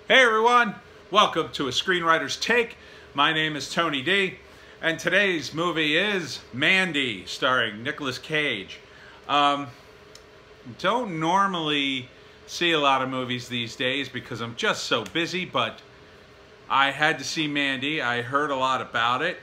Hey everyone, welcome to A Screenwriter's Take. My name is Tony D, and today's movie is Mandy, starring Nicolas Cage. Don't normally see a lot of movies these days because I'm just so busy, but I had to see Mandy. I heard a lot about it.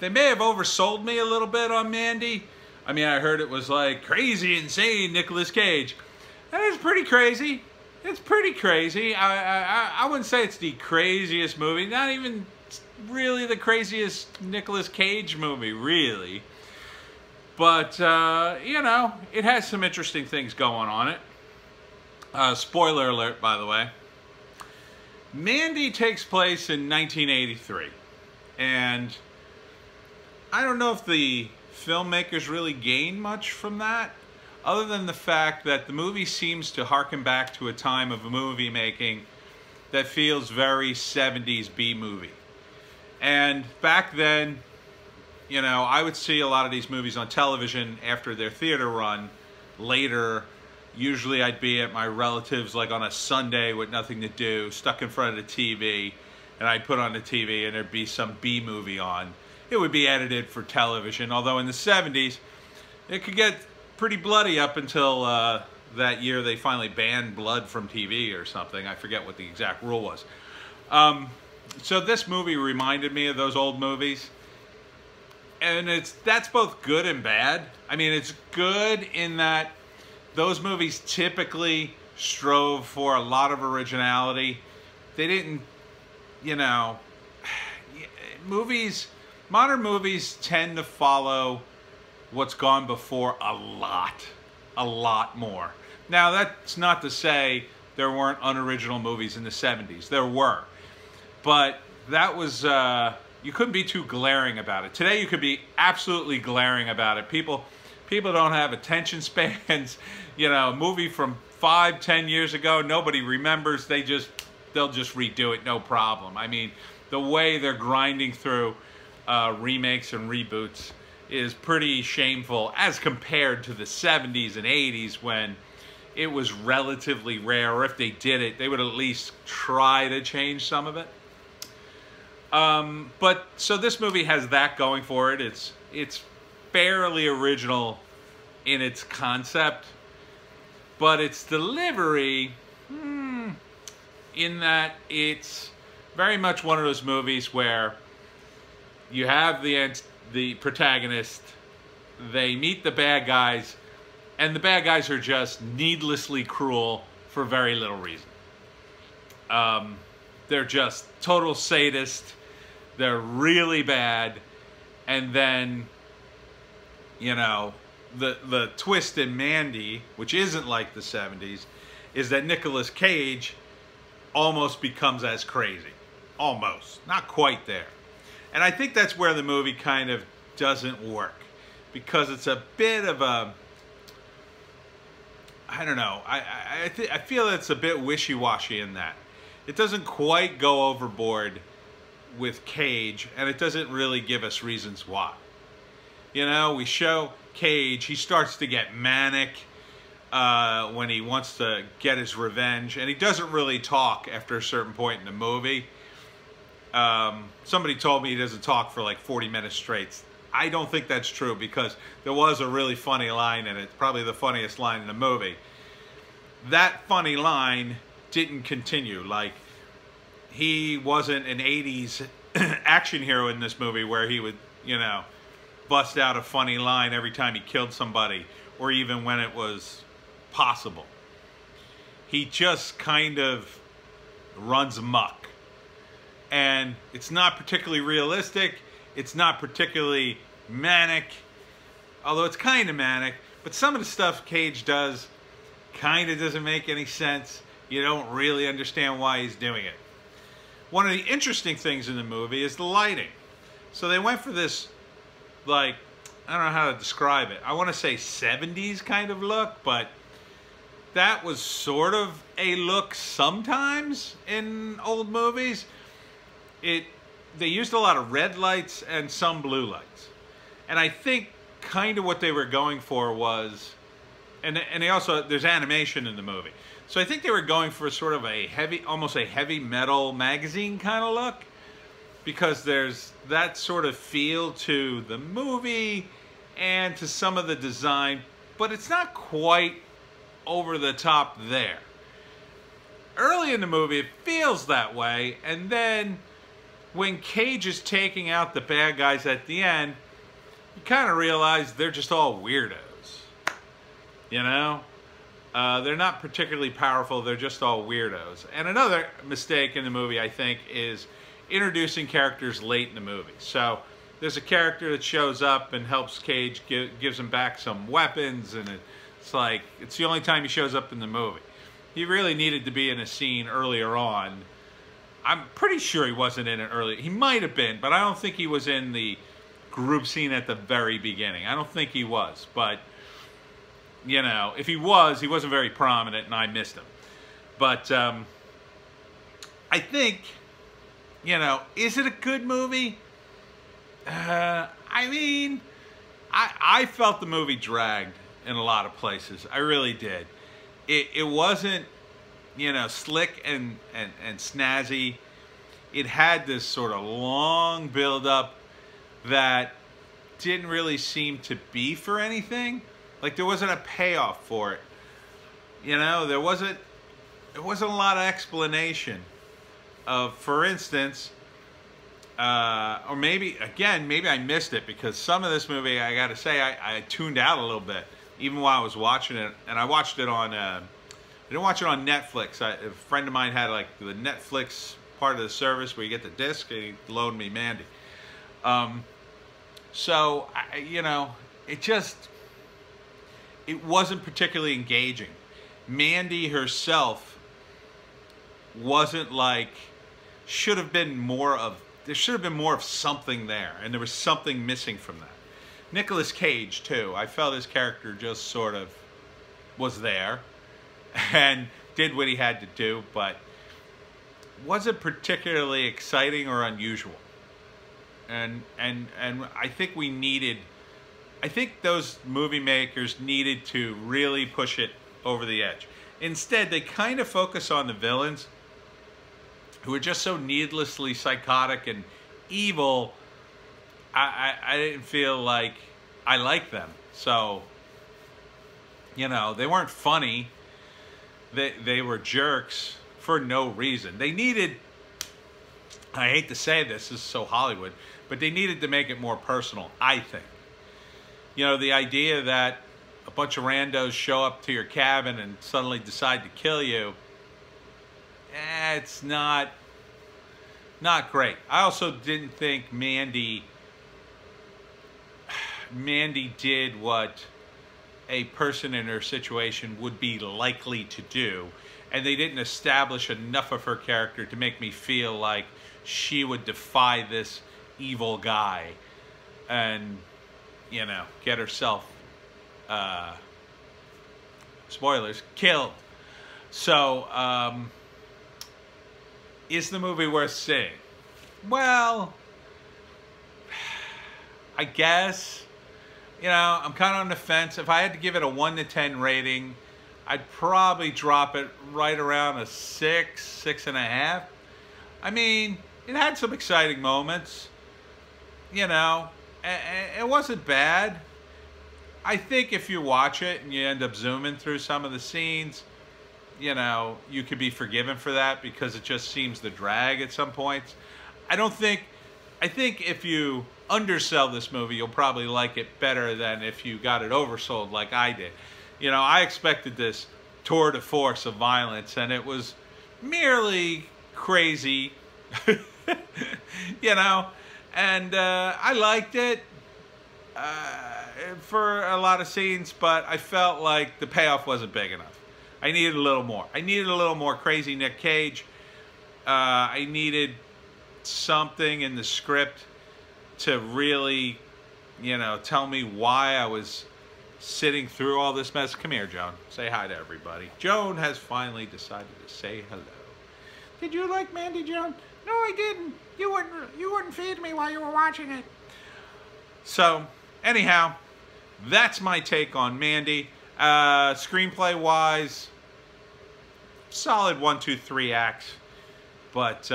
They may have oversold me a little bit on Mandy. I mean, I heard it was like crazy, insane Nicolas Cage. That is pretty crazy. It's pretty crazy. I wouldn't say it's the craziest movie. Not even really the craziest Nicolas Cage movie, really. But, you know, it has some interesting things going on it. Spoiler alert, by the way. Mandy takes place in 1983. And I don't know if the filmmakers really gained much from that, other than the fact that the movie seems to harken back to a time of movie making that feels very 70s B-movie. And back then, you know, I would see a lot of these movies on television after their theater run. Later, usually I'd be at my relatives like on a Sunday with nothing to do, stuck in front of the TV, and I'd put on the TV and there'd be some B-movie on. It would be edited for television, although in the 70s, it could get pretty bloody up until that year they finally banned blood from TV or something. I forget what the exact rule was. So this movie reminded me of those old movies. And that's both good and bad. I mean, it's good in that those movies typically strove for a lot of originality. They didn't, you know, modern movies tend to follow what's gone before a lot more. Now, that's not to say there weren't unoriginal movies in the 70s. There were. But that was, you couldn't be too glaring about it. Today, you could be absolutely glaring about it. People don't have attention spans. You know, a movie from 5-10 years ago, nobody remembers. They'll just redo it, no problem. I mean, the way they're grinding through remakes and reboots is pretty shameful as compared to the 70s and 80s when it was relatively rare, or if they did it, they would at least try to change some of it. But so this movie has that going for it. It's fairly original in its concept, but its delivery, in that it's very much one of those movies where you have the protagonist, they meet the bad guys, and the bad guys are just needlessly cruel for very little reason. They're just total sadists. They're really bad. And then, you know, the twist in Mandy, which isn't like the 70s, is that Nicolas Cage almost becomes as crazy. Almost. Not quite there. And I think that's where the movie kind of doesn't work, because it's a bit of a, I don't know, I feel it's a bit wishy-washy in that. It doesn't quite go overboard with Cage, and it doesn't really give us reasons why. You know, we show Cage, he starts to get manic when he wants to get his revenge, and he doesn't really talk after a certain point in the movie. Somebody told me he doesn't talk for like 40 minutes straight. I don't think that's true, because there was a really funny line in it, probably the funniest line in the movie. That funny line didn't continue. Like, he wasn't an 80s action hero in this movie where he would, you know, bust out a funny line every time he killed somebody, or even when it was possible. He just kind of runs amok. And it's not particularly realistic. It's not particularly manic, although it's kind of manic. But some of the stuff Cage does kind of doesn't make any sense. You don't really understand why he's doing it. One of the interesting things in the movie is the lighting. So they went for this, like, I don't know how to describe it. I want to say 70s kind of look, but that was sort of a look sometimes in old movies. They used a lot of red lights and some blue lights. And I think kind of what they were going for was, and they also, there's animation in the movie. So I think they were going for sort of a heavy, almost a heavy metal magazine kind of look, because there's that sort of feel to the movie and to some of the design, but it's not quite over the top there. Early in the movie, it feels that way, and then when Cage is taking out the bad guys at the end, you kind of realize they're just all weirdos. You know? They're not particularly powerful, they're just all weirdos. And another mistake in the movie, I think, is introducing characters late in the movie. So there's a character that shows up and helps Cage, gives him back some weapons, and it's like, it's the only time he shows up in the movie. He really needed to be in a scene earlier on. I'm pretty sure he wasn't in it early. He might have been, but I don't think he was in the group scene at the very beginning. I don't think he was, but you know, if he was, he wasn't very prominent, and I missed him. But I think, you know, is it a good movie? I mean, I felt the movie dragged in a lot of places. I really did. It wasn't, you know, slick and snazzy. It had this sort of long build-up that didn't really seem to be for anything. Like, there wasn't a payoff for it. You know, there wasn't a lot of explanation of, for instance, or maybe, again, maybe I missed it, because some of this movie, I gotta say, I tuned out a little bit, even while I was watching it. And I watched it on, I didn't watch it on Netflix. A friend of mine had, like, the Netflix part of the service where you get the disc, and he loaned me Mandy. So, you know, it wasn't particularly engaging. Mandy herself wasn't like, there should have been more of something there, and there was something missing from that. Nicolas Cage, too. I felt his character just sort of was there and did what he had to do, but wasn't particularly exciting or unusual. And I think I think those movie makers needed to really push it over the edge. Instead, they kind of focus on the villains, who are just so needlessly psychotic and evil. I didn't feel like I liked them. So, you know, they weren't funny. They were jerks for no reason. They needed, I hate to say this is so Hollywood, but they needed to make it more personal, I think. You know, the idea that a bunch of randos show up to your cabin and suddenly decide to kill you, it's not great. I also didn't think Mandy did what a person in her situation would be likely to do, and they didn't establish enough of her character to make me feel like she would defy this evil guy and, you know, get herself, spoilers, killed. So, is the movie worth seeing? Well, I guess. You know, I'm kind of on the fence. If I had to give it a 1 to 10 rating, I'd probably drop it right around a 6, 6.5. I mean, it had some exciting moments. You know, it wasn't bad. I think if you watch it and you end up zooming through some of the scenes, you know, you could be forgiven for that, because it just seems to drag at some points. I think if you undersell this movie, you'll probably like it better than if you got it oversold like I did. You know, I expected this tour de force of violence, and it was merely crazy, you know, and I liked it for a lot of scenes, but I felt like the payoff wasn't big enough. I needed a little more. I needed a little more crazy Nick Cage. I needed something in the script to really, you know, tell me why I was sitting through all this mess. Come here, Joan. Say hi to everybody. Joan has finally decided to say hello. Did you like Mandy, Joan? No, I didn't. You wouldn't feed me while you were watching it. So, anyhow, that's my take on Mandy. Screenplay-wise, solid 1, 2, 3 acts, but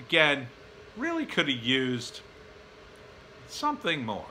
again, really could have used something more.